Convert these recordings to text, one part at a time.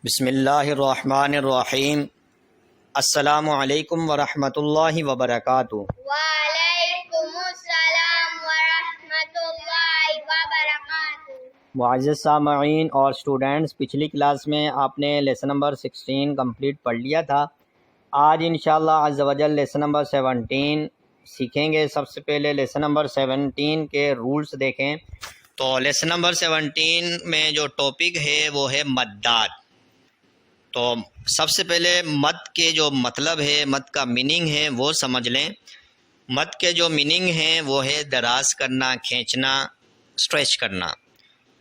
بسم اللہ الرحمن الرحیم۔ السلام علیکم ورحمۃ اللہ وبرکاتہ۔ وعلیکم السلام ورحمۃ اللہ وبرکاتہ۔ معزز سامعین اور اسٹوڈنٹس، پچھلی کلاس میں آپ نے لیسن نمبر 16 کمپلیٹ پڑھ لیا تھا۔ آج انشاءاللہ عز و جل لیسن نمبر 17 سیکھیں گے۔ سب سے پہلے لیسن نمبر 17 کے رولز دیکھیں تو لیسن نمبر 17 میں جو ٹاپک ہے وہ ہے مدات۔ تو سب سے پہلے مد کے جو مطلب ہے، مد کا میننگ ہے وہ سمجھ لیں۔ مد کے جو میننگ ہیں وہ ہے دراز کرنا، کھینچنا، اسٹریچ کرنا۔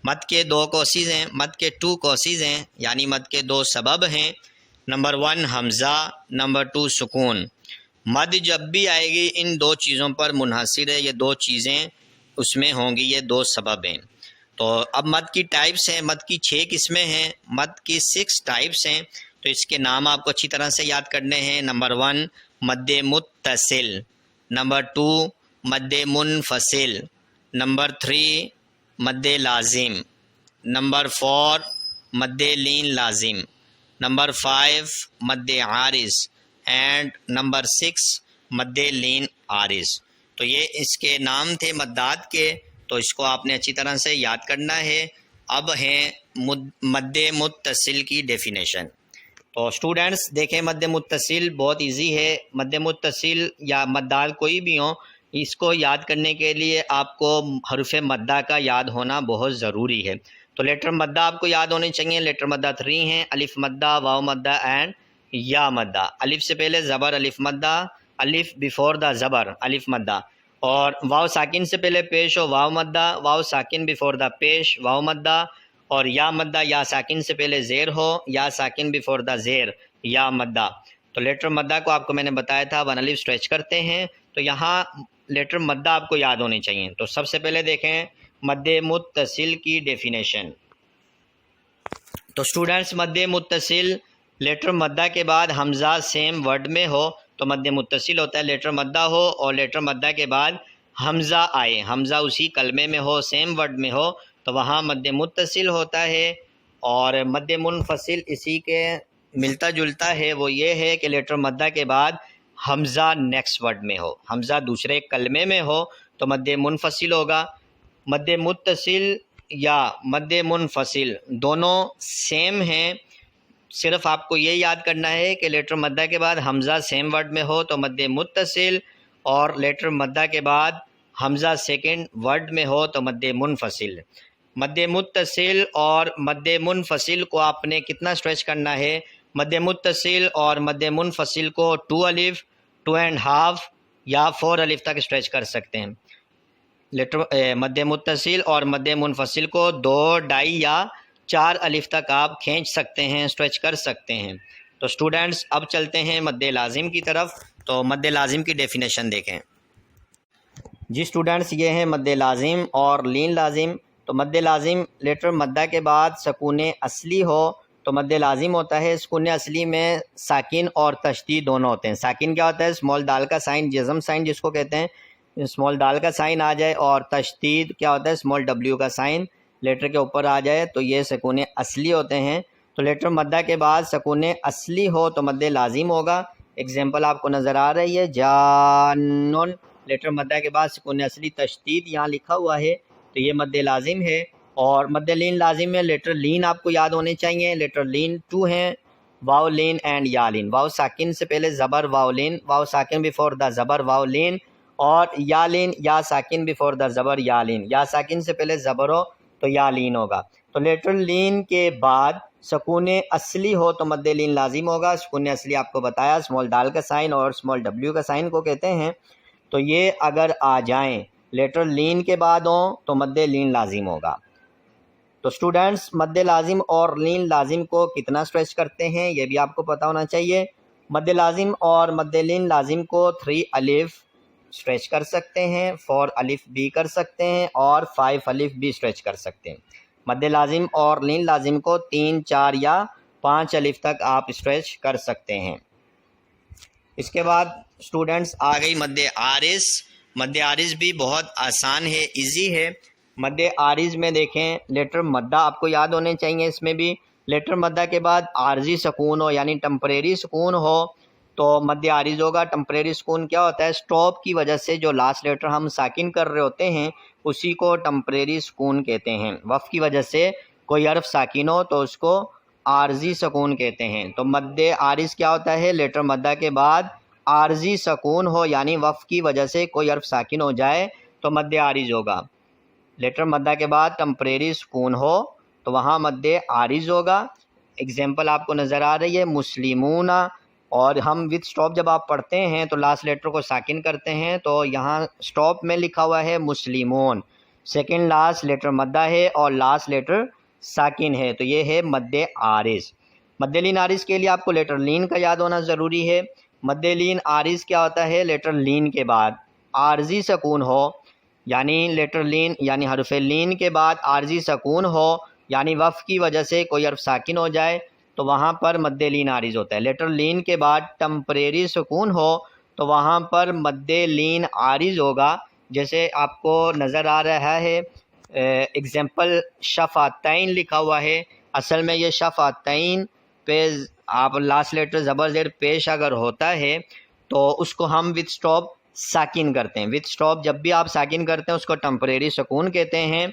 مد کے دو کوسز ہیں، مد کے 2 کوسز ہیں، یعنی مد کے 2 سبب ہیں۔ نمبر 1 حمزہ، نمبر 2 سکون۔ مد جب بھی آئے گی ان 2 چیزوں پر منحصر ہے، یہ 2 چیزیں اس میں ہوں گی، یہ 2 سبب ہیں۔ تو اب مد کی ٹائپس ہیں، مد کی 6 قسمیں ہیں، مد کی 6 ٹائپس ہیں، تو اس کے نام آپ کو اچھی طرح سے یاد کرنے ہیں۔ نمبر 1 مد متصل، نمبر 2 مد منفصل، نمبر 3 مد لازم، نمبر 4 مد لین لازم، نمبر 5 مد عارض اینڈ نمبر 6 مد لین عارض۔ تو یہ اس کے نام تھے مدات کے، تو اس کو آپ نے اچھی طرح سے یاد کرنا ہے۔ اب ہیں مد متصل کی ڈیفینیشن۔ تو اسٹوڈنٹس دیکھیں، مد متصل بہت ایزی ہے۔ مد متصل یا مدال کوئی بھی ہوں، اس کو یاد کرنے کے لیے آپ کو حرف مدہ کا یاد ہونا بہت ضروری ہے۔ تو لیٹر مدہ آپ کو یاد ہونے چاہیے۔ لیٹر مدہ 3 ہیں، الف مدہ، واو مدہ اینڈ یا مدہ۔ الف سے پہلے زبر، الف مدہ، الف بیفور دا زبر، الف مدہ، اور واو ساکن سے پہلے پیش ہو، واو مدہ، واو ساکن بیفور دا پیش، واو مدہ، اور یا مدہ یا ساکن سے پہلے زیر ہو، یا ساکن بیفور دا زیر، یا مدہ۔ تو لیٹر مدہ کو آپ کو میں نے بتایا تھا 1 الف اسٹریچ کرتے ہیں، تو یہاں لیٹر مدہ آپ کو یاد ہونے چاہیے۔ تو سب سے پہلے دیکھیں مد متصل کی ڈیفینیشن۔ تو اسٹوڈنٹس مد متصل لیٹر مدہ کے بعد حمزہ سیم ورڈ میں ہو تو مد متصل ہوتا ہے۔ لیٹر مدہ ہو اور لیٹر مدہ کے بعد حمزہ آئے، حمزہ اسی کلمے میں ہو، سیم ورڈ میں ہو، تو وہاں مد متصل ہوتا ہے۔ اور مد منفصل اسی کے ملتا جلتا ہے، وہ یہ ہے کہ لیٹر مدہ کے بعد حمزہ نیکسٹ ورڈ میں ہو، حمزہ دوسرے کلمے میں ہو تو مد منفصل ہوگا۔ مد متصل یا مد منفصل دونوں سیم ہیں، صرف آپ کو یہ یاد کرنا ہے کہ لیٹر مدہ کے بعد حمزہ سیم ورڈ میں ہو تو مد متصل، اور لیٹر مدہ کے بعد حمزہ سیکنڈ ورڈ میں ہو تو مد منفصل۔ مد متصل اور مد منفصل کو آپ نے کتنا اسٹریچ کرنا ہے؟ مد متصل اور مد منفصل کو 2 الف، 2.5 یا 4 الف تک اسٹریچ کر سکتے ہیں۔ مد متصل اور مد منفصل کو 2، 2.5 یا 4 الف تک آپ کھینچ سکتے ہیں، اسٹریچ کر سکتے ہیں۔ تو اسٹوڈنٹس اب چلتے ہیں مد لازم کی طرف۔ تو مد لازم کی ڈیفینیشن دیکھیں جی اسٹوڈنٹس، یہ ہے مد لازم اور لین لازم۔ تو مد لازم لیٹر مدہ کے بعد سکون اصلی ہو تو مد لازم ہوتا ہے۔ سکون اصلی میں ساکن اور تشدید دونوں ہوتے ہیں۔ ساکن کیا ہوتا ہے؟ اسمال دال کا سائن، جزم سائن جس کو کہتے ہیں، اسمال دال کا سائن آ جائے، اور تشدید کیا ہوتا ہے؟ اسمال ڈبلیو کا سائن لیٹر کے اوپر آ جائے، تو یہ سکون اصلی ہوتے ہیں۔ تو لیٹر مدہ کے بعد سکون اصلی ہو تو مد لازم ہوگا۔ اگزامپل آپ کو نظر آ رہی ہے، جانن، لیٹر مدہ کے بعد سکون اصلی تشدید یہاں لکھا ہوا ہے تو یہ مد لازم ہے۔ اور مد لین لازم میں لیٹر لین آپ کو یاد ہونے چاہیے۔ لیٹر لین 2 ہیں، واو لین اینڈ یا لین۔ واو ساکن سے پہلے زبر، واو لین، واو ساکن بیفور دا زبر، واو لین، اور یا لین، یا ساکن بیفور دا زبر، یا لین۔ یا ساکن سے پہلے زبر ہو تو یا لین ہوگا۔ تو لیٹر لین کے بعد سکون اصلی ہو تو مد لین لازم ہوگا۔ سکون اصلی آپ کو بتایا اسمال دال کا سائن اور اسمال ڈبلیو کا سائن کو کہتے ہیں۔ تو یہ اگر آ جائیں لیٹر لین کے بعد ہوں تو مد لین لازم ہوگا۔ تو اسٹوڈنٹس مد لازم اور لین لازم کو کتنا اسٹریچ کرتے ہیں یہ بھی آپ کو پتہ ہونا چاہیے۔ مد لازم اور مد لین لازم کو 3 الف اسٹریچ کر سکتے ہیں، 4 الف بھی کر سکتے ہیں، اور 5 الف بھی اسٹریچ کر سکتے ہیں۔ مد لازم اور لین لازم کو 3، 4 یا 5 الف تک آپ اسٹریچ کر سکتے ہیں۔ اس کے بعد اسٹوڈنٹس آ گئی مد عارض۔ مد عارض بھی بہت آسان ہے، ایزی ہے۔ مد عارض میں دیکھیں لیٹر مدہ آپ کو یاد ہونے چاہیے، اس میں بھی لیٹر مدہ کے بعد عارضی سکون ہو یعنی ٹمپریری سکون ہو تو مد عارض ہوگا۔ ٹمپریری سکون کیا ہوتا ہے؟ سٹاپ کی وجہ سے جو لاسٹ لیٹر ہم ساکن کر رہے ہوتے ہیں اسی کو ٹمپریری سکون کہتے ہیں۔ وقف کی وجہ سے کوئی حرف ساکن ہو تو اس کو عارضی سکون کہتے ہیں۔ تو مد عارض کیا ہوتا ہے؟ لیٹر مدہ کے بعد عارضی سکون ہو یعنی وقف کی وجہ سے کوئی حرف ساکن ہو جائے تو مد عارض ہوگا۔ لیٹر مدہ کے بعد ٹمپریری سکون ہو تو وہاں مد عارض ہوگا۔ اگزامپل آپ کو نظر آ رہی ہے مسلمون، اور ہم وتھ سٹاپ جب آپ پڑھتے ہیں تو لاسٹ لیٹر کو ساکن کرتے ہیں تو یہاں سٹاپ میں لکھا ہوا ہے مسلمون، سیکنڈ لاسٹ لیٹر مدہ ہے اور لاسٹ لیٹر ساکن ہے تو یہ ہے مد عارض۔ مد لین عارض کے لیے آپ کو لیٹر لین کا یاد ہونا ضروری ہے۔ مد لین عارض کیا ہوتا ہے؟ لیٹر لین کے بعد عارضی سکون ہو یعنی لیٹر لین یعنی حرف لین کے بعد عارضی سکون ہو یعنی وقف کی وجہ سے کوئی حرف ساکن ہو جائے تو وہاں پر مد لین عارض ہوتا ہے۔ لیٹر لین کے بعد ٹمپریری سکون ہو تو وہاں پر مد لین عارض ہوگا، جیسے آپ کو نظر آ رہا ہے اگزامپل شفاتین لکھا ہوا ہے، اصل میں یہ شفاتین پہ آپ لاسٹ لیٹر زبر زیر پیش اگر ہوتا ہے تو اس کو ہم وتھ سٹاپ ساکن کرتے ہیں۔ وتھ سٹاپ جب بھی آپ ساکن کرتے ہیں اس کو ٹمپریری سکون کہتے ہیں۔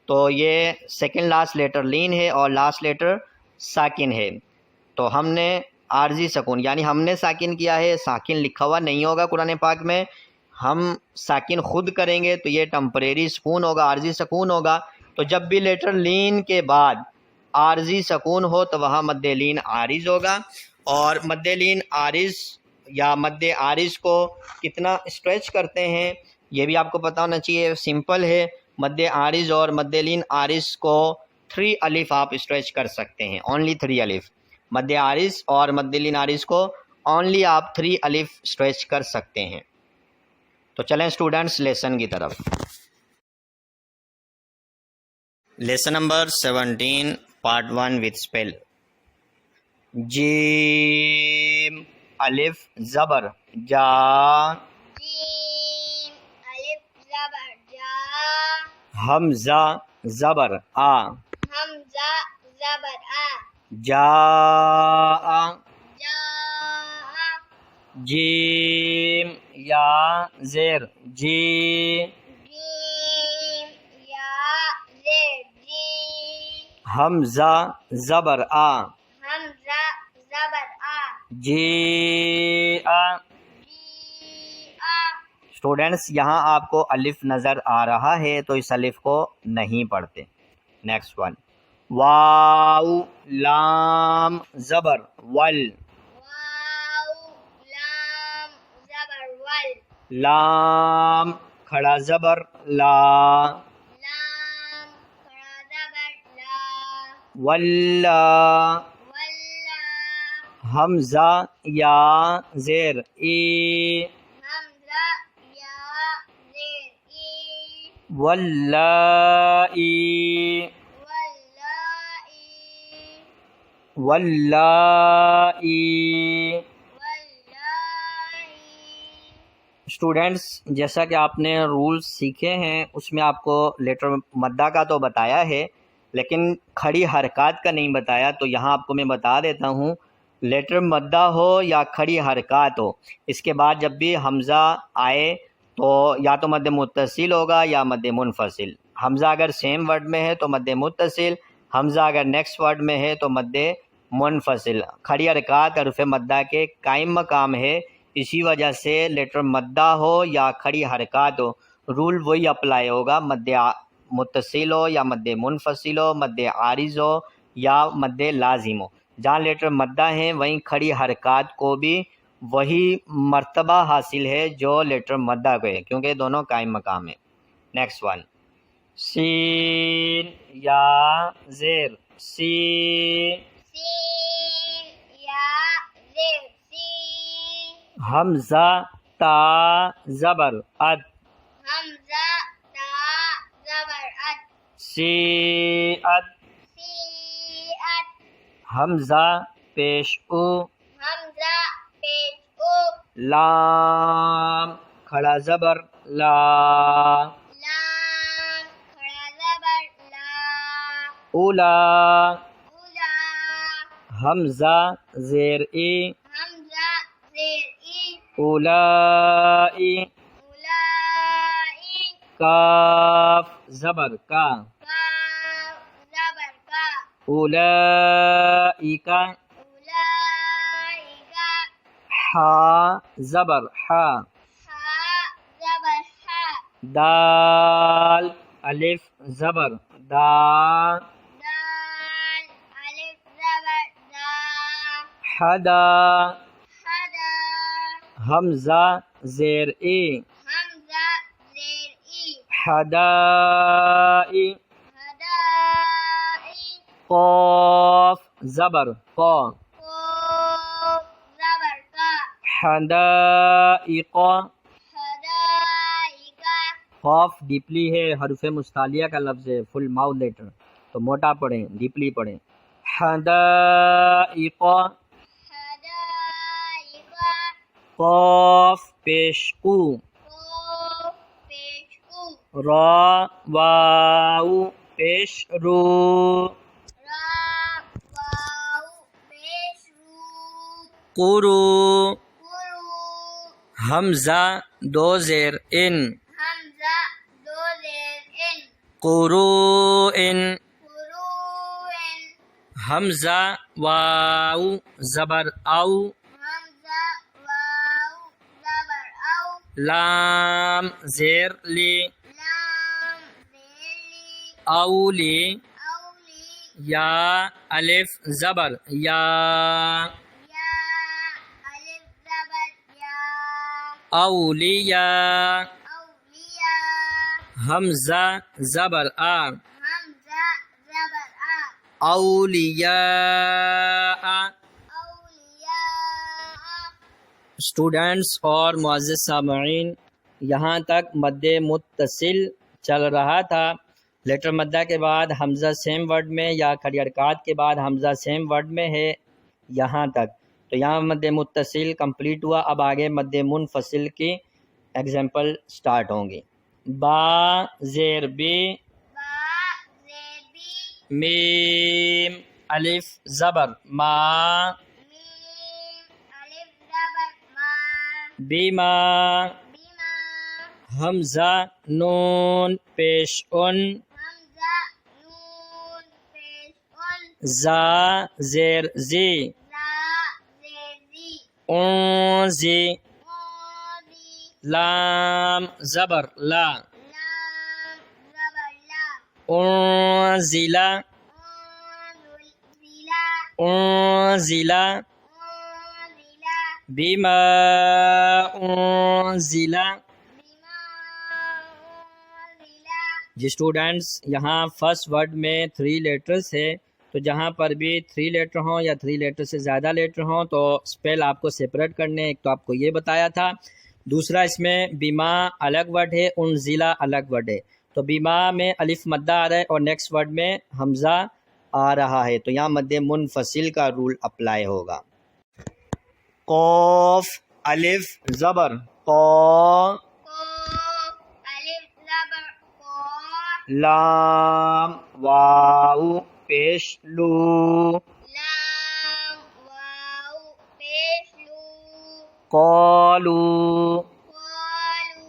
تو یہ سیکنڈ لاسٹ لیٹر لین ہے اور لاسٹ لیٹر ساکن ہے، تو ہم نے عارضی سکون یعنی ہم نے ساکن کیا ہے، ساکن لکھا ہوا نہیں ہوگا قرآن پاک میں، ہم ساکن خود کریں گے تو یہ ٹمپریری سکون ہوگا، عارضی سکون ہوگا۔ تو جب بھی لیٹر لین کے بعد عارضی سکون ہو تو وہاں مد لین عارض ہوگا۔ اور مد لین عارض یا مد عارض کو کتنا اسٹریچ کرتے ہیں یہ بھی آپ کو پتہ ہونا چاہیے۔ سمپل ہے، مد عارض اور مد لین عارض کو 3 الف آپ اسٹریچ کر سکتے ہیں، اونلی 3 الف۔ مد عارض اور مد لین عارض کو اونلی آپ 3 الف اسٹریچ کر سکتے ہیں۔ تو چلیں اسٹوڈنٹس لیسن کی طرف۔ Lesson number 17 part 1 with spell. جیم الف زبر جا، جیم الف زبر جا، حمزہ زبر آ، حمزہ زبر آ، جا، جا، جیم یا زیر جی، جیم یا زیر جی، حمزہ زبر آ، حمزہ زبر آ، جی آ۔ جی آ۔ اسٹوڈینٹس یہاں آپ کو الف نظر آ رہا ہے تو اس الف کو نہیں پڑھتے۔ نیکسٹ ون، واو لام زبر ول، واو لام زبر ول، لام کھڑا زبر لا، لام کھڑا زبر لا، ولا، ولا، حمزہ یا زیر ای، حمزہ یا زیر ای، واللائی، واللائی، واللائی۔ واللائی۔ اسٹوڈینٹس جیسا کہ آپ نے رولز سیکھے ہیں اس میں آپ کو لیٹر مدہ کا تو بتایا ہے لیکن کھڑی حرکات کا نہیں بتایا، تو یہاں آپ کو میں بتا دیتا ہوں۔ لیٹر مدہ ہو یا کھڑی حرکات ہو، اس کے بعد جب بھی حمزہ آئے تو یا تو مد متصل ہوگا یا مد منفصل۔ حمزہ اگر سیم ورڈ میں ہے تو مد متصل، حمزہ اگر نیکسٹ ورڈ میں ہے تو مد منفصل۔ کھڑی حرکات حرف مدہ کے قائم مقام ہے، اسی وجہ سے لیٹر مدہ ہو یا کھڑی حرکات ہو رول وہی اپلائی ہوگا، مد متصل ہو یا مد منفصل ہو، مد عارض ہو یا مد لازم ہو۔ جہاں لیٹر مدہ ہیں وہیں کھڑی حرکات کو بھی وہی مرتبہ حاصل ہے جو لیٹر مدہ کو ہے، کیونکہ دونوں قائم مقام ہیں۔ نیکسٹ ون، سین یا زیر سی، سین یا زیر سی، حمزہ تا زبر اد، حمزہ تا زبر ات، سی اد، سی ات، حمزہ پیش او، حمزہ پیش او، لام کھڑا زبر لا، لام کھڑا زبر لا، اولا، اولا، حمزہ زیر ای حمزہ زیر ای اولائی اولائی کاف زبر کا کاف زبر کا اولائکا اولائکا حا زبر حا حا زبر حا دال الف زبر دا دال الف زبر دا حدا حدا حمزہ زیر ای حمزہ زیر ای حدائی ہدائی قاف زبر قا قاف زبر کا حدائق حدائقہ قاف ڈیپلی ہے، حرف مستعلیہ کا لفظ ہے، فل ماؤتھ لیٹر، تو موٹا پڑھیں، ڈیپلی پڑھیں. حدائق حدائقہ قاف پیش قو قاف پیش کو را واو پیش رو را واو پیش رو قرو قرو حمزہ دو زیر ان حمزہ دو زیر ان قروءن قروءن حمزہ واو زبر او حمزہ واو زبر او لام زیر لی لام زیر لی اولی اولی یا الف زبر یا یا الف زبر یا اولیاء اولیاء حمزہ زبر آ حمزہ زبر آ اولیاء. اولیاء اسٹوڈینٹس اور معزز سامعین، یہاں تک مد متصل چل رہا تھا. لیٹر مدہ کے بعد حمزہ سیم ورڈ میں یا کھڑی حرکات کے بعد حمزہ سیم ورڈ میں ہے یہاں تک. تو یہاں مد متصل کمپلیٹ ہوا. اب آگے مد منفصل کی ایگزامپل سٹارٹ ہوں گی. با زیر بی با زیر بی میم الف زبر ما میم الف زبر ما بیما بیما حمزہ نون پیش ان حمزہ نون پیش ان زا زیر زی زا زیر زی اونزی اونزی لام زبر لا لام زبر لا اونزلا اونزلا اونزلا اونزلا بما اونزلا. بیما اونزلا جی اسٹوڈینٹس، یہاں فرسٹ ورڈ میں 3 لیٹرز ہے، تو جہاں پر بھی 3 لیٹر ہوں یا 3 لیٹر سے زیادہ لیٹر ہوں تو اسپیل آپ کو سپریٹ کرنے. ایک تو آپ کو یہ بتایا تھا، دوسرا اس میں بیما الگ ورڈ ہے، انزلہ الگ ورڈ ہے. تو بیما میں الف مدہ آ رہا ہے اور نیکسٹ ورڈ میں حمزہ آ رہا ہے، تو یہاں مد منفصل کا رول اپلائی ہوگا. قاف الف زبر قا قاف الف زبر قا لام واو پیش لو لام واو پیش لو قالو قالو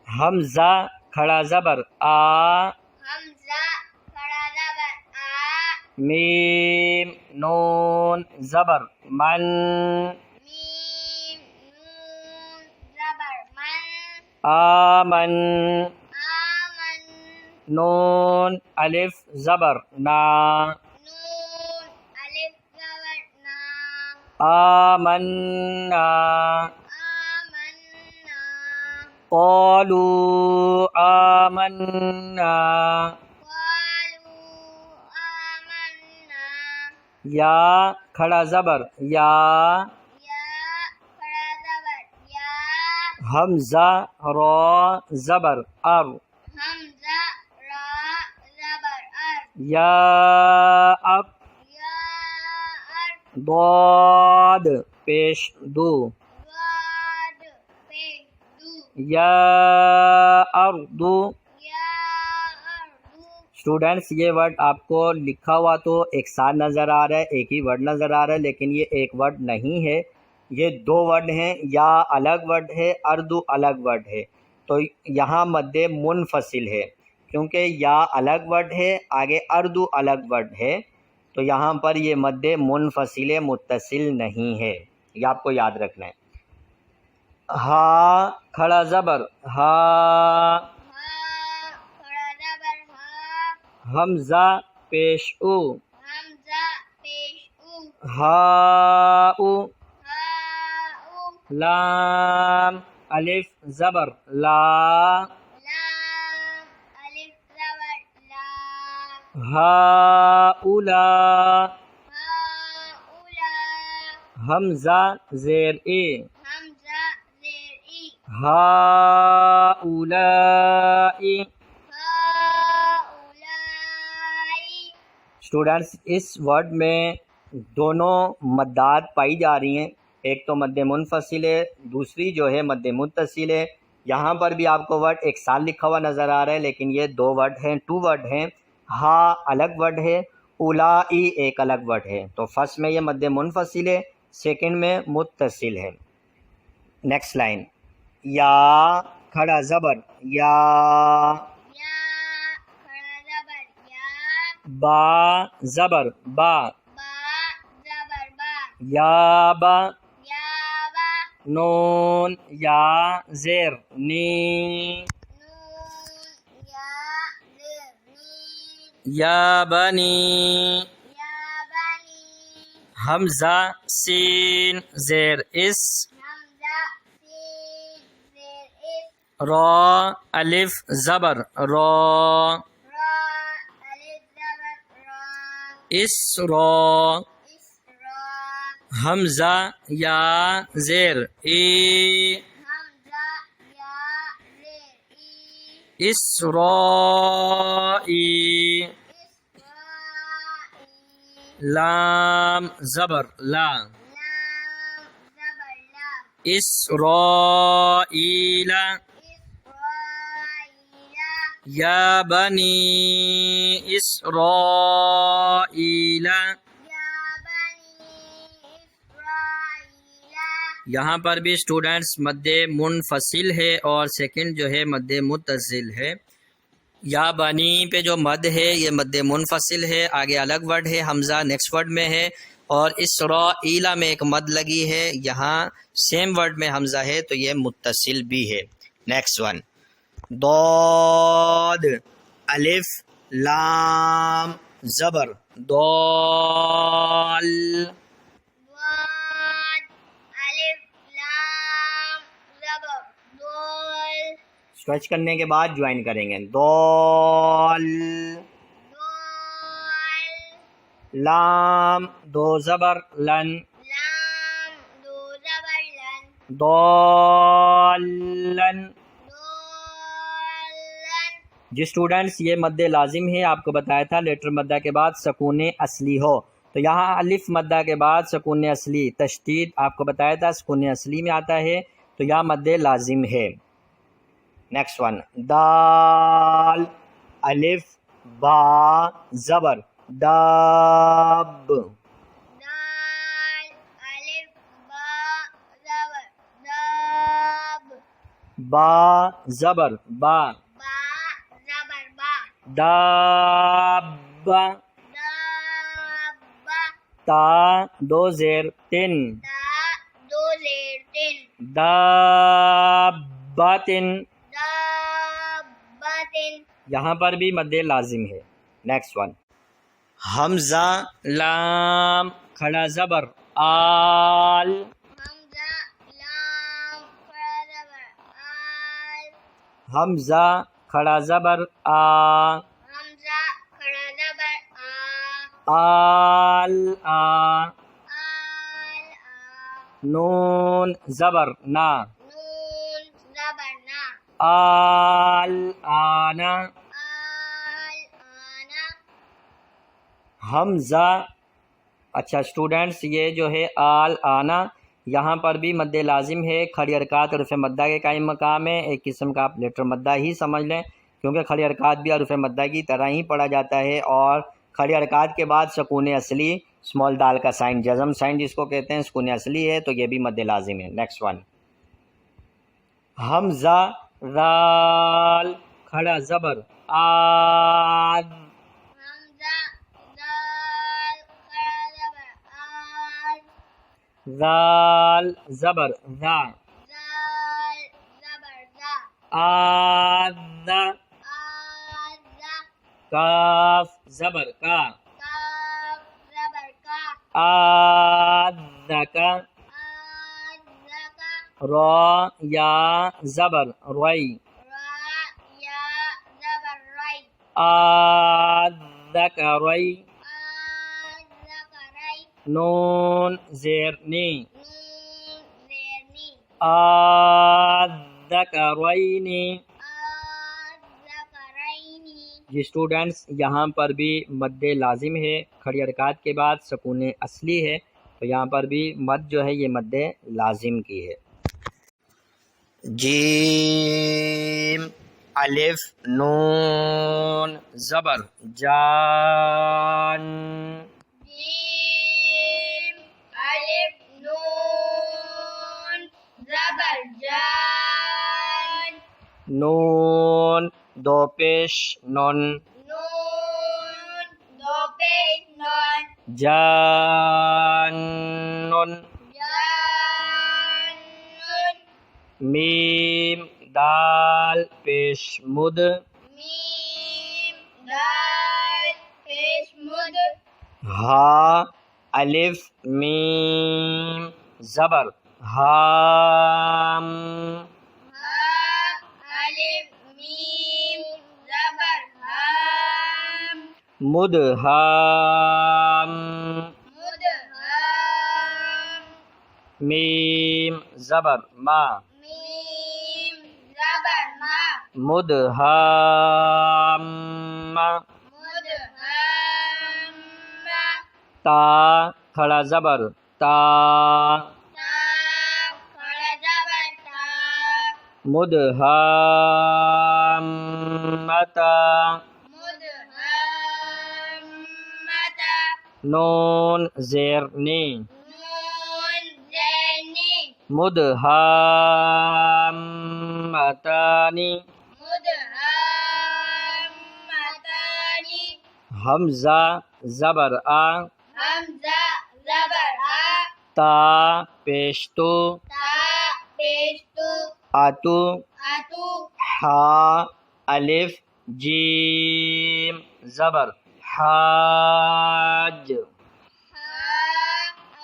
حمزہ کھڑا زبر آ حمزہ کھڑا زبر آ میم نون زبر من میم نون زبر من آمن آمن نون الف زبر نا نون الف زبر نا آمنا آمنا قالوا آمنا قالوا آمنا یا کھڑا زبر یا یا کھڑا زبر یا حمزہ را زبر ار حمزہ را زبر ار یا اب یا ار ضاد پیش دو ضاد پیش دو یا ارض. یا ارض اسٹوڈینٹس یہ ورڈ آپ کو لکھا ہوا تو ایک ساتھ نظر آ رہا ہے، ایک ہی ورڈ نظر آ رہا ہے، لیکن یہ ایک ورڈ نہیں ہے، یہ دو ورڈ ہیں، یا الگ ورڈ ہے، اردو الگ ورڈ ہے۔ تو یہاں مد منفصل ہے، کیونکہ یا الگ ورڈ ہے، آگے اردو الگ ورڈ ہے، تو یہاں پر یہ مد منفصل متصل نہیں ہے، یہ آپ کو یاد رکھنا ہے۔ ہا کھڑا زبر ہا، ہا کھڑا زبر ہا، حمزہ پیش او، حمزہ پیش او، ہا او، ہا او، لام الف زبر لا، لام الف زبر لا، ہا اولا، ہا اولا، حمزہ زیر اے، حمزہ زیر ای، ہا اولائی۔ ہا اولائی۔ اسٹوڈنٹس اس ورڈ میں دونوں مدات پائی جا رہی ہیں، ایک تو مد منفصل ہے، دوسری جو ہے مد متصل ہے۔ یہاں پر بھی آپ کو ورڈ ایک ساتھ لکھا ہوا نظر آ رہا ہے، لیکن یہ دو ورڈ ہیں، ٹو ورڈ ہیں۔ ہا الگ ورڈ ہے، اولائی ایک الگ ورڈ ہے، تو فرسٹ میں یہ مد منفصل ہے، سیکنڈ میں متصل ہے۔ نیکسٹ لائن، یا کھڑا زبر یا، یا کھڑا زبر یا، با زبر با، با زبر با، یا با، یا با، نون یا زیر نی، نون یا زیر نی، یا بنی، یا بنی، حمزہ سین زیر اس، حمزہ سین زیر اس، را الف زبر را، را الف زبر را، اسرا، اسرا، حمزہ یا زیر ای، حمزہ یا زیر ای، اسرائی، اسرائی، لام زبر لا، لام زبر لا، اسرائیل، اسرائیل، یا بنی اسرائیل۔ یا بنی اسرائیل۔ یہاں پر بھی اسٹوڈنٹس مد منفصل ہے اور سیکنڈ جو ہے مد متصل ہے۔ یا بنی پہ جو مد ہے یہ مد منفصل ہے، آگے الگ ورڈ ہے، حمزہ نیکسٹ ورڈ میں ہے، اور اسرائیل میں ایک مد لگی ہے، یہاں سیم ورڈ میں حمزہ ہے تو یہ متصل بھی ہے۔ نیکسٹ ون، ضاد الف لام زبر ضال، ضاد الف لام زبر ضال، سٹریچ کرنے کے بعد جوائن کریں گے، ضال، ضال، لام دو زبر لن، لام دو زبر لن، ضالن۔ ضالن۔ جی اسٹوڈنٹس یہ مد لازم ہے، آپ کو بتایا تھا لیٹر مدہ کے بعد سکون اصلی ہو، تو یہاں الف مدہ کے بعد سکون اصلی، تشدید آپ کو بتایا تھا سکون اصلی میں آتا ہے، تو یہاں مد لازم ہے۔ نیکسٹ ون، دال الف با زبر داب، دال الف با زبر داب، با زبر با، با زبر با، داب، داب، تا دو زیر تن، تا دو زیر تن، دابتن، دابتن۔ یہاں پر بھی مد لازم ہے۔ نیکسٹ ون، حمزہ لام کھڑا زبر آل، حمزہ لام کھڑا زبر آل، حمزہ کھڑا زبر آ، حمزہ کھڑا زبر آ، آل آ، آل آ، نون زبر نا، نون زبر نا، آل آنا، آل آنا۔ حمزہ، اچھا اسٹوڈنٹس یہ جو ہے آل آنا یہاں پر بھی مد لازم ہے، کھڑی حرکات حروف مدہ کے قائم مقام ہے، ایک قسم کا آپ لیٹر مدہ ہی سمجھ لیں، کیونکہ کھڑی حرکات بھی حروف مدہ کی طرح ہی پڑھا جاتا ہے، اور کھڑی حرکات کے بعد سکون اصلی اسمال دال کا سائن، جزم سائن جس کو کہتے ہیں، سکون اصلی ہے، تو یہ بھی مد لازم ہے۔ نیکسٹ ون، حمزہ رال کھڑا زبر آد، حمزہ دال کھڑا زبر آد، ذال زبر ذا، زال زبر زا، آد، آد کاف زبر کا، کاف زبر کا، آد کا، آد کا، را یا زبر روی، را یا زبر ری، آد کا روی، آد کا ری، نون زیر نی، نون زیر نی، آد کا روی نی۔ آد کا ری نی۔ جی اسٹوڈنٹس، یہاں پر بھی مد لازم ہے، کھڑی حرکات کے بعد سکون اصلی ہے، تو یہاں پر بھی مد جو ہے یہ مد لازم کی ہے۔ جیم الف نون زبر جان، جیم الف نون زبر جان، نون دو پیش نون، نون دو پیش نون، جان نون، جان نون، میم دال پیش مد، میم دال پیش مد، ہا الف میم زبر ہام، ہا الف میم زبر ہام، مد ہام، مد ہام، میم زبر ما، میم زبر ما، مد ہام، مد ہام، تا کھڑا زبر تا، تا کھڑا زبر تا، مد ہام تا، مد ہام تا، نون زیر نی، نون زیر نی، مد ہام تانی، مد ہام تانی، حمزہ زبر آ، حمزہ زبر آ، تا پیشتو، تا پیش تو، آتو، اتو، ہا الف جیم زبر حاج، ہا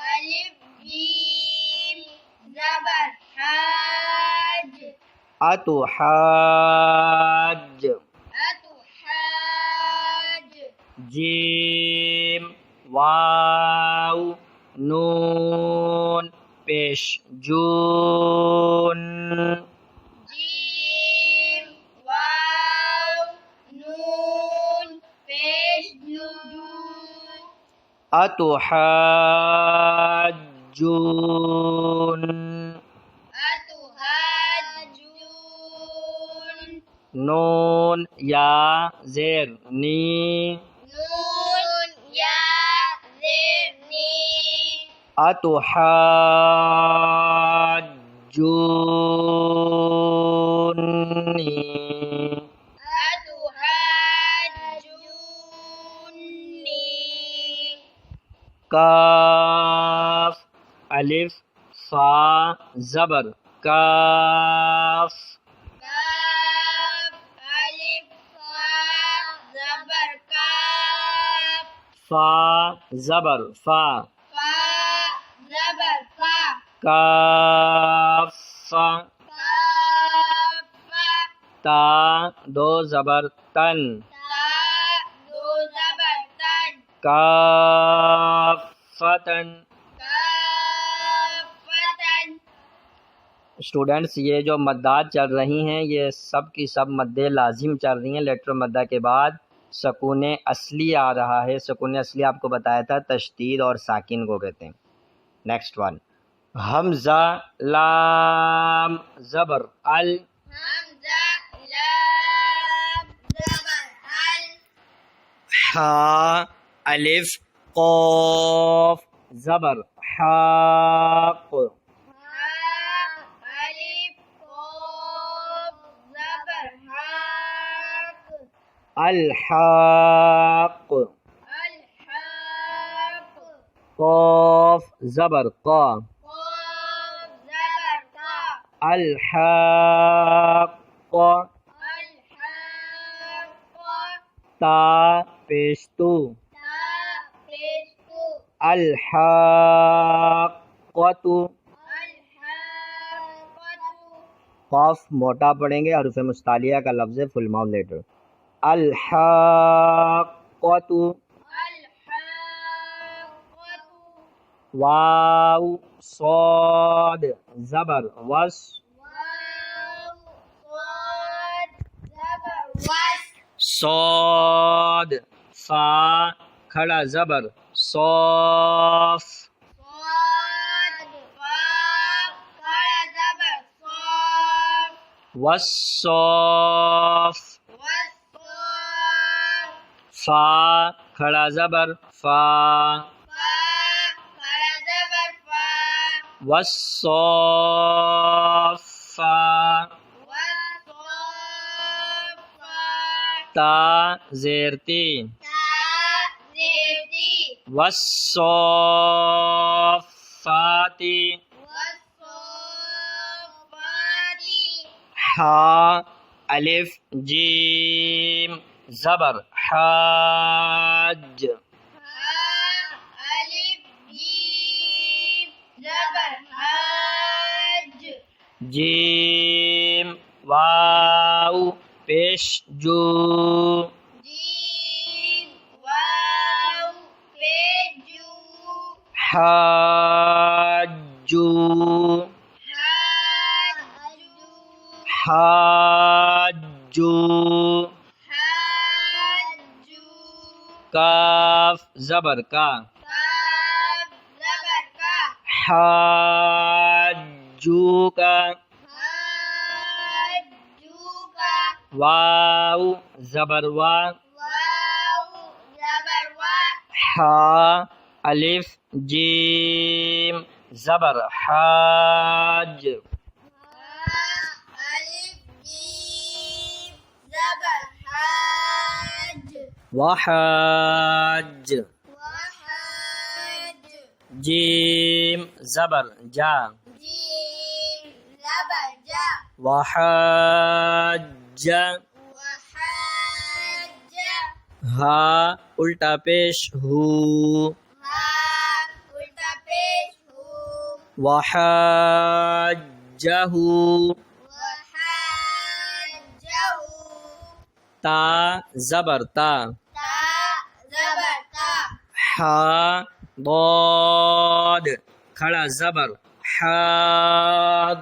الف جیم زبر حاج، اتو حاج، اتو حاج، جیم واو نون پیش جون، جیم واو نون پیش نون، اتو حاجون، اتو حاجون، نون یا زیر نی، نون یا زیر نی، اتو حاجونی، اتو حاجونی، کاف الف فا زبر کاف، کاف الف فا زبر کاف، فا زبر فا، فا زبر فا، کاف، کاف، تا دو زبر تن، تا دو زبر تن، کافتن۔ کافتن۔ اسٹوڈنٹس، یہ جو مدات چل رہی ہیں یہ سب کی سب مد لازم چل رہی ہیں، لیٹر مدہ کے بعد سکون اصلی آ رہا ہے۔ سکون اصلی آپ کو بتایا تھا تشدید اور ساکن کو کہتے ہیں۔ نیکسٹ ون، حمزہ لام زبر ال، حمزہ لام حا الف قاف زبر حاق ألف قاف زبر حاق الحاق الحاق قاف زبر قا قاف زبر قا الحاق الحاق تا پیشتو تا پیشتو الحاقۃ الحاقۃ قاف موٹا پڑھیں گے، حروف مستعلیہ کا لفظ ہے، فل ماؤتھ لیٹر الحاقۃ الحاقۃ واو صاد زبر وس واو صاد زبر وس صاد فا کھڑا زبر صاف صاد فا کھڑا زبر صاف والصاف والصاف فا کھڑا زبر فا فا کھڑا زبر فا والصافات والصاف تا زیرتی تا زیرتی والصافات والصافات حا الف جیم زبر حاج ألف جيم زبر حاج جیم واو پیش جو جيم واو بيجو حاجو حاجو حاجو حاجو کاف زبر کا كاف زبر كا حاجو کا حاجوك واو زبر وا واو زبر وا حا الف جیم زبر حاج ألف جيم زبر حاج وحاج وحاج جیم زبر جا جيم زبر جا وحاج وحاج ہا الٹا پیش ہو ها الٹا پیش ہو وحاجہ وحاجہ تا زبر تا تا زبر تا حا ضاد کھڑا زبر حاض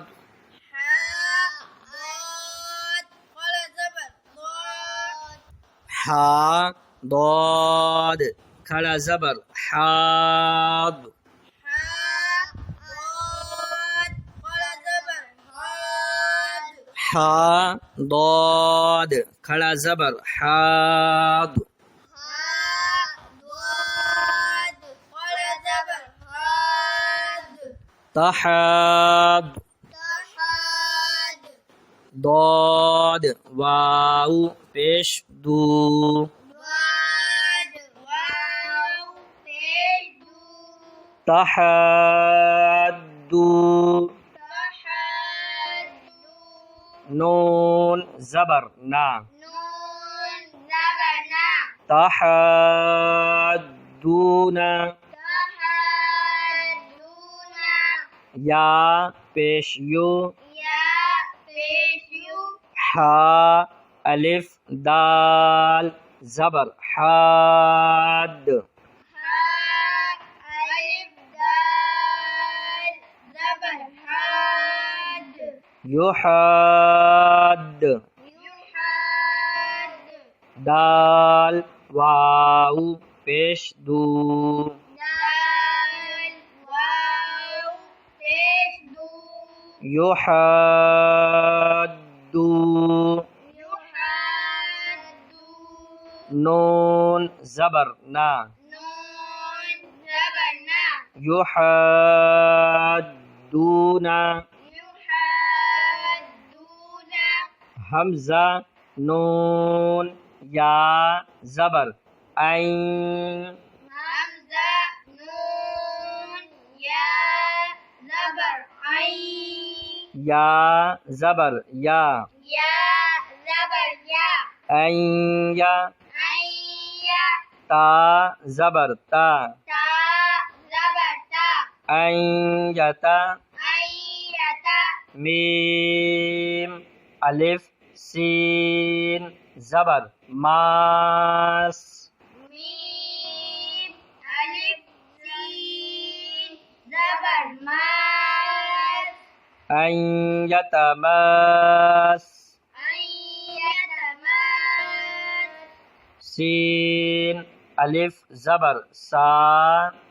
ضاد قل زبر ضاد حا ضاد کھڑا زبر حاض ضاد قل زبر ضاد حا ضاد کھڑا زبر حاض ضاد قل زبر ضاد تحاض تحاد ضاد واو پیش دو ضاد واو تجدو تحادو تحادو نون زبر نا نون زبر نا تحادون تحادون یا پیش یو یا پیش یو حا الف دال زبر حاد ہا الف دال زبر حاد یحاد یحاد دال واو پیش دو دال واو پیش دو یحادو یحاد نون زبر نا. نون زبر نا. يحادون. يحادون. حمزہ نون یا زبر عین. حمزہ نون یا زبر عین. یا زبر یا. یا زبر یا. عین یا. عین یا. تا زبر تا. تا زبر تا. عین یتا. عین یتا. میم الف سین زبر ماس. میم الف سین زبر ماس. عین یتماس. عین یتماس. سین الف زبر سا.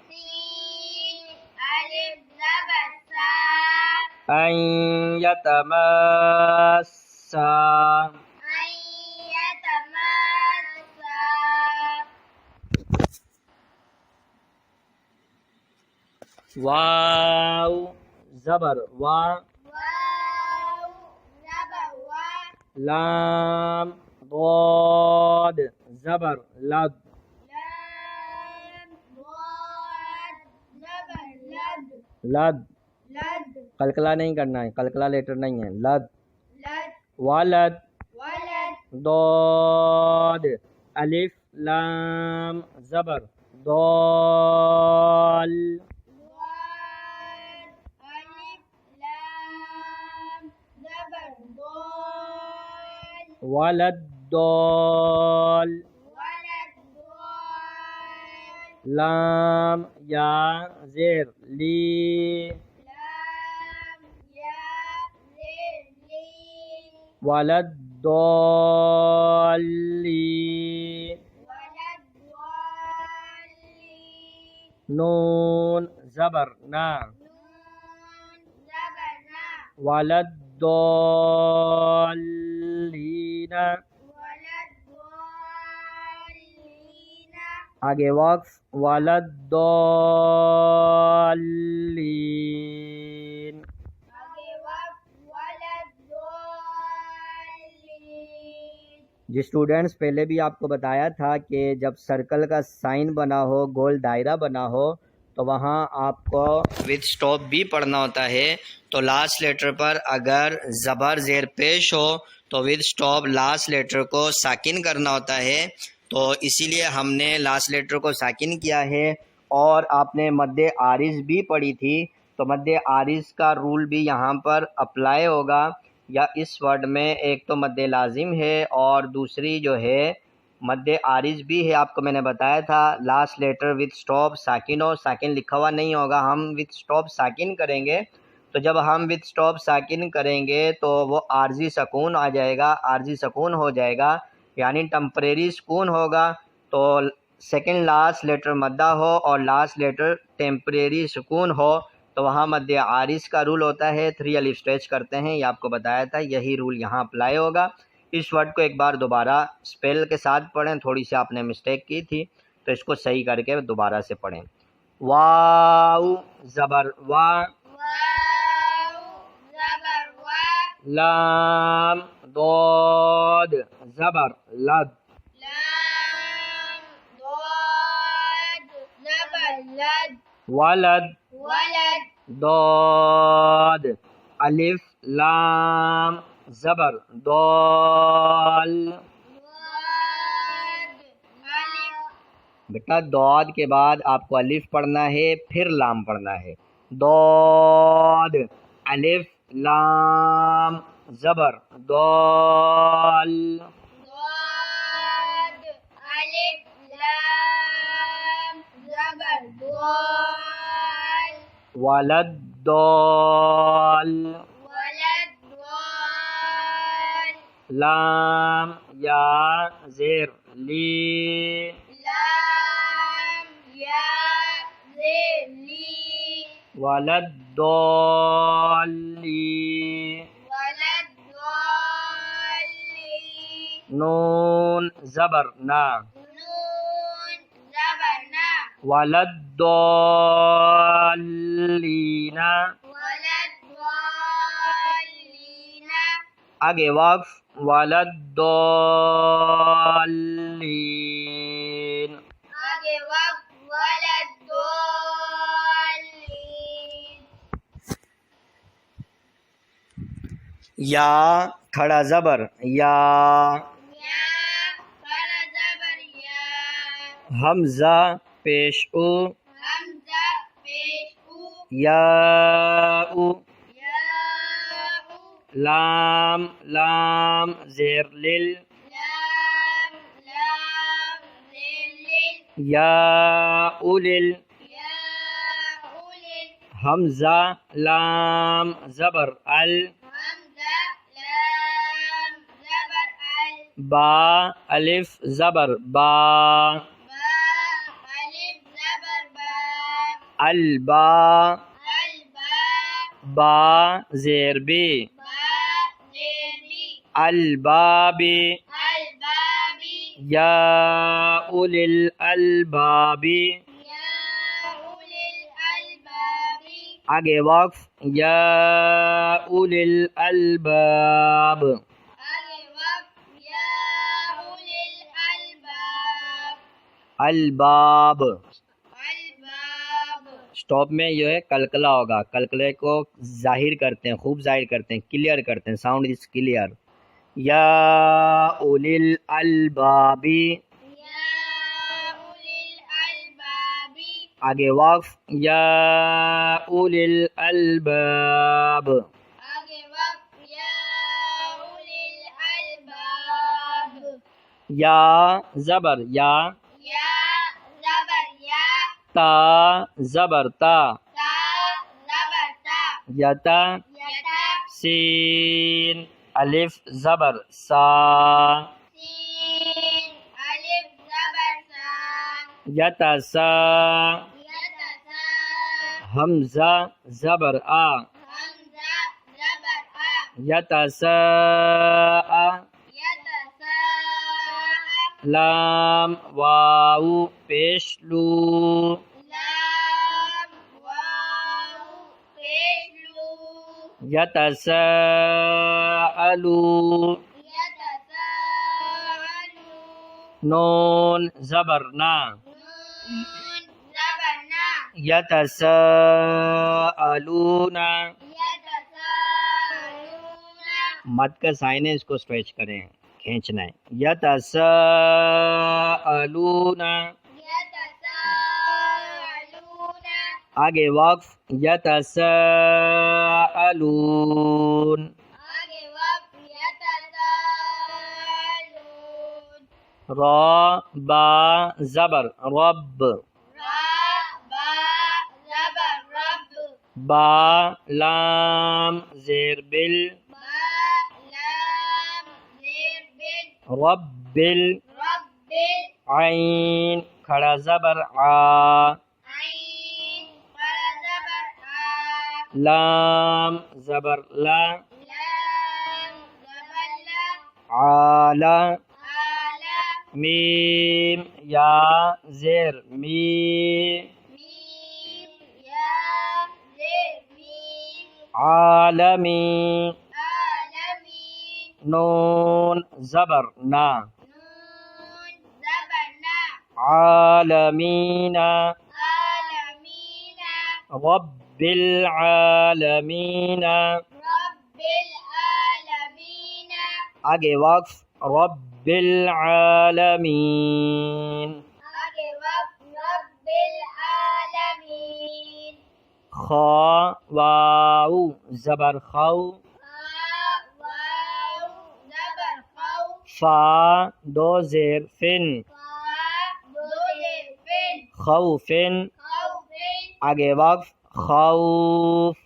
سین الف زبر سا. عین یتماسا. عین یتماسا. واو زبر وا. واو زبر وا. لام ضاد زبر لد. لام ضاد زبر لد. لد لد. قلقلہ نہیں کرنا ہے، قلقلہ لیٹر نہیں ہے. لد. لد. ولد ولد. ضاد الف لام زبر ضال. ضاد الف لام زبر ضال. ولد ضال. ولد ضال. لام یا زیر لی. لام یا زیر لی. ولد ضالین. ولد ضالین. نون زبر نا. نون زبر نا. ولد ضالین. ولد ضالین. آگے وقف ولد ضالین. آگے وقت ولد ضالین. جی اسٹوڈینٹس پہلے بھی آپ کو بتایا تھا کہ جب سرکل کا سائن بنا ہو، گول دائرہ بنا ہو، تو وہاں آپ کو وتھ سٹاپ بھی پڑھنا ہوتا ہے. تو لاسٹ لیٹر پر اگر زبر زیر پیش ہو تو وتھ سٹاپ لاسٹ لیٹر کو ساکن کرنا ہوتا ہے. تو اسی لیے ہم نے لاسٹ لیٹر کو ساکن کیا ہے. اور آپ نے مد عارض بھی پڑھی تھی، تو مد عارض کا رول بھی یہاں پر اپلائی ہوگا. یا اس ورڈ میں ایک تو مد لازم ہے اور دوسری جو ہے مد عارض بھی ہے. آپ کو میں نے بتایا تھا لاسٹ لیٹر وتھ سٹاپ ساکن ہو، ساکن لکھا ہوا نہیں ہوگا، ہم وتھ سٹاپ ساکن کریں گے. تو جب ہم وتھ سٹاپ ساکن کریں گے تو وہ عارضی سکون آ جائے گا، عارضی سکون ہو جائے گا، یعنی ٹمپریری سکون ہوگا. تو سیکنڈ لاسٹ لیٹر مدہ ہو اور لاسٹ لیٹر ٹیمپریری سکون ہو تو وہاں مد عارض کا رول ہوتا ہے. 3 الف اسٹریچ کرتے ہیں، یہ آپ کو بتایا تھا، یہی رول یہاں اپلائی ہوگا. اس ورڈ کو ایک بار دوبارہ اسپیل کے ساتھ پڑھیں، تھوڑی سی آپ نے مسٹیک کی تھی تو اس کو صحیح کر کے دوبارہ سے پڑھیں. واو زبر وا. واو زبر وا. لام ضاد زبر لد. لام ضاد زبر لد. ولد ولد. ضاد الف لام زبر ضال. ضاد الف. بیٹا ضاد کے بعد آپ کو الف پڑھنا ہے، پھر لام پڑھنا ہے. ضاد الف لام زبر ضال. ضاد الف لام زبر ضال. ولد ضال. ولد ضال. لام یا زیر لی. لام یا زیر لی. ولد ضالین. ولد ضالین. نون زبر نا. نون ولدالین. ولا الضالين. آگے وقف ولدالین. آگے وقت ولا الضالين. یا کھڑا زبر یا. یا کھڑا زبر یا. حمزہ پیش او. حمزہ پیش او. یا او. یا او. لام لام زیر لل. لام لام زیر لل. یا اولل. یا اولل. حمزہ لام زبر ال. حمزہ لام زبر ال. با الف زبر با. با الف زبر با. البا. البا. با زیر بی. با زیر بی. البابی. البابی. یا اولی الالبابی. یا اولی الالبابی. آگے وقف یا اولی الالباب. آگے وقت یا اولی الالباب. الباب. الباب. سٹاپ میں یہ ہے کلکلہ ہوگا، کلکلے کو ظاہر کرتے ہیں، خوب ظاہر کرتے ہیں، کلیئر کرتے ہیں، ساؤنڈ از کلیئر. یا اولی الالبابی. یا اولی الالبابی. آگے وقف یا اولی الالباب. آگے وقت یا اولی الالباب. یا زبر یا. یا زبر یا. تا زبر تا. تا زبر تا. یتا. یتا. سین الف زبر سا. سین الف زبر سا. یتسا. یتسا. حمزہ زبر آ. حمزہ زبر آ. یتسا. یتسا. لام واو پیش لو. لام واو پیش لو. یتساءلو. یتساءلو. نون زبر نا. نون زبر نا. یتساءلون. یتساءلون. مد کا سائن ہے، اس کو اسٹریچ کریں، کھینچنا ہے. یتساءلون. یتساءلون. آگے وقف یتساءلون. آگے وقت یتساءلون. را با زبر رب. را با زبر رب. با لام زیر بل. با لام زیر بل. ربل. رب. عین کھڑا زبر آ. عین کھڑا زبر آ. لام زبر لا. لام زبر لا. عالا. آلا. میم یا زیر می. میم یا زیر میم. عالمی. عالمی. نون زبر نا. نون زبر نا. عالمین. عالمین. رب العالمین. رب العالمین. آگے وقف رب العالمین. آگے وقت رب العالمین. خا واو زبر خو. خا واو زبر خو. فا دو زیر فن. فا دو زیر فن. خوفن. خوفن. آگے وقف خوف.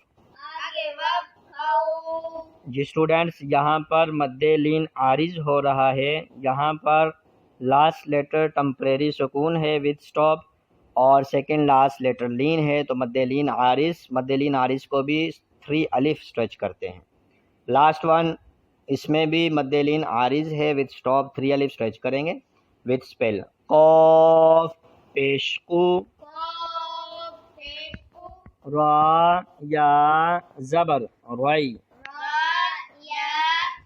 آگے وقت خوف. جی اسٹوڈینٹس، یہاں پر مد لین عارض ہو رہا ہے، یہاں پر لاسٹ لیٹر ٹمپریری سکون ہے وتھ سٹاپ، اور سیکنڈ لاسٹ لیٹر لین ہے، تو مد لین عارض کو بھی 3 الف اسٹریچ کرتے ہیں. لاسٹ ون اس میں بھی مد لین عارض ہے وتھ سٹاپ، 3 الف اسٹریچ کریں گے وتھ اسپیل. قاف پیش قو. قاف را یا زبر رائی، را یا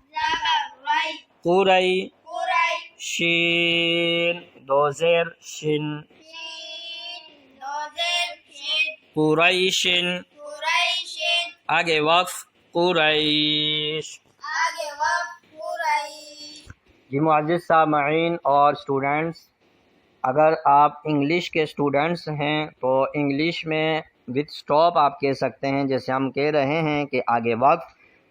زبر ری، قوری، قری، شین دو زیر شن، شین دو زیر شین، قریشن، قریشن، آگے وقف قریش۔ آگے وقت قریش۔ جی معزز سامعین اور اسٹوڈنٹس، اگر آپ انگلش کے اسٹوڈنٹس ہیں تو انگلش میں وتھ اسٹاپ آپ کہہ سکتے ہیں، جیسے ہم کہہ رہے ہیں کہ آگے وقف،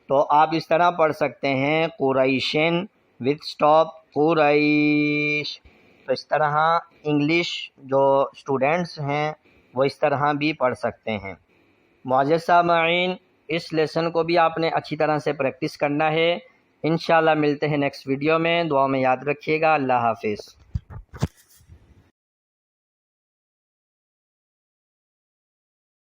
تو آپ اس طرح پڑھ سکتے ہیں قریشن وتھ اسٹاپ قریش۔ تو اس طرح انگلش جو اسٹوڈنٹس ہیں وہ اس طرح بھی پڑھ سکتے ہیں۔ معزز سامعین، اس لیسن کو بھی آپ نے اچھی طرح سے پریکٹس کرنا ہے۔ انشاءاللہ ملتے ہیں نیکسٹ ویڈیو میں، دعا میں یاد رکھیے گا۔ اللہ حافظ۔